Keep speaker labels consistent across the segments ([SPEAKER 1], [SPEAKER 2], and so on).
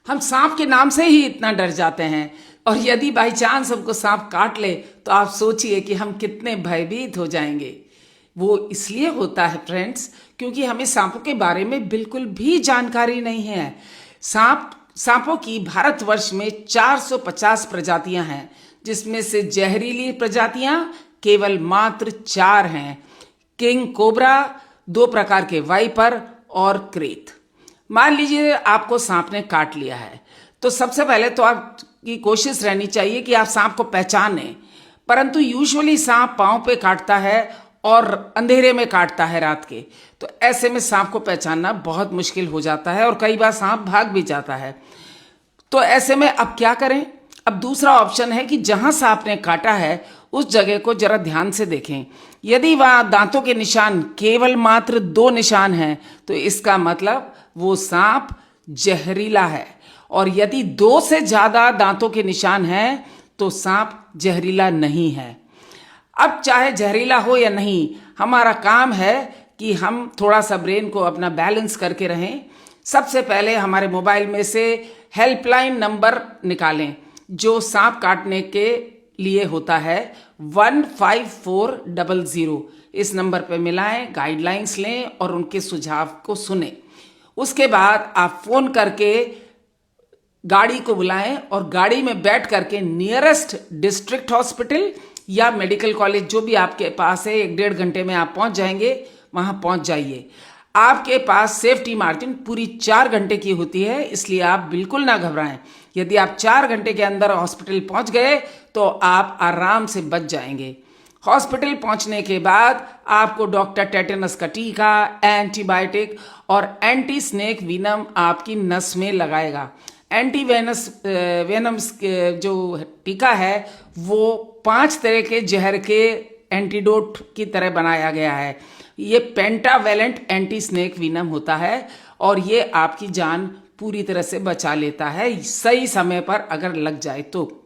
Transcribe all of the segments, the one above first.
[SPEAKER 1] हम सांप के नाम से ही इतना डर जाते हैं, और यदि बाई चांस हमको सांप काट ले तो आप सोचिए कि हम कितने भयभीत हो जाएंगे। वो इसलिए होता है फ्रेंड्स, क्योंकि हमें सांपों के बारे में बिल्कुल भी जानकारी नहीं है। सांपों की भारतवर्ष में 450 प्रजातियां हैं, जिसमें से जहरीली प्रजातियां केवल मात्र 4 हैं। किंग कोबरा, 2 प्रकार के वाइपर और क्रेत। मान लीजिए आपको सांप ने काट लिया है, तो सबसे पहले तो आपकी कोशिश रहनी चाहिए कि आप सांप को पहचानें। परंतु यूजुअली सांप पांव पे काटता है और अंधेरे में काटता है रात के, तो ऐसे में सांप को पहचानना बहुत मुश्किल हो जाता है और कई बार सांप भाग भी जाता है। तो ऐसे में अब क्या करें? अब दूसरा ऑप्शन है कि जहां सांप ने काटा है उस जगह को जरा ध्यान से देखें। यदि वहां दांतों के निशान केवल मात्र 2 निशान हैं, तो इसका मतलब वो सांप जहरीला है, और यदि 2 से ज्यादा दांतों के निशान हैं तो सांप जहरीला नहीं है। अब चाहे जहरीला हो या नहीं, हमारा काम है कि हम थोड़ा सा ब्रेन को अपना बैलेंस करके रहें। सबसे पहले हमारे मोबाइल में से हेल्पलाइन नंबर निकालें, जो सांप काटने के लिए होता है 15400। इस नंबर पर मिलाएं, गाइडलाइंस लें और उनके सुझाव को सुने। उसके बाद आप फोन करके गाड़ी को बुलाएं और गाड़ी में बैठ करके नियरेस्ट डिस्ट्रिक्ट हॉस्पिटल या मेडिकल कॉलेज जो भी आपके पास है, 1-1.5 घंटे में आप पहुंच जाएंगे, वहां पहुंच जाइए। आपके पास सेफ्टी मार्जिन पूरी 4 घंटे की होती है, इसलिए आप बिल्कुल ना घबराएं। यदि आप 4 घंटे के अंदर हॉस्पिटल पहुंच गए तो आप आराम से बच जाएंगे। हॉस्पिटल पहुंचने के बाद आपको डॉक्टर टेटेनस का टीका, एंटीबायोटिक और एंटी स्नेक विनम आपकी नस में लगाएगा। एंटी वेनम्स जो टीका है वो 5 तरह के जहर के एंटीडोट की तरह बनाया गया है। ये पेंटावेलेंट एंटी स्नेक विनम होता है और ये आपकी जान पूरी तरह से बचा लेता है, सही समय पर अगर लग जाए तो।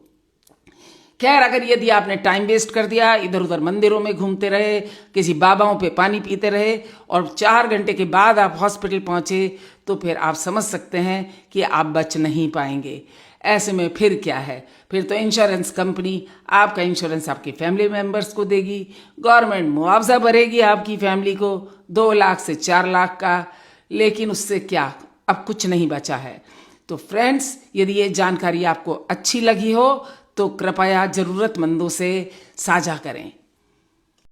[SPEAKER 1] खैर, अगर यदि आपने टाइम वेस्ट कर दिया, इधर उधर मंदिरों में घूमते रहे, किसी बाबाओं पे पानी पीते रहे और 4 घंटे के बाद आप हॉस्पिटल पहुंचे, तो फिर आप समझ सकते हैं कि आप बच नहीं पाएंगे। ऐसे में फिर क्या है? फिर तो इंश्योरेंस कंपनी आपका इंश्योरेंस आपके फैमिली मेंबर्स को देगी, गवर्नमेंट मुआवजा भरेगी आपकी फैमिली को 2 लाख से 4 लाख का, लेकिन उससे क्या, अब कुछ नहीं बचा है। तो फ्रेंड्स, यदि ये जानकारी आपको अच्छी लगी हो तो कृपया जरूरतमंदों से साझा करें।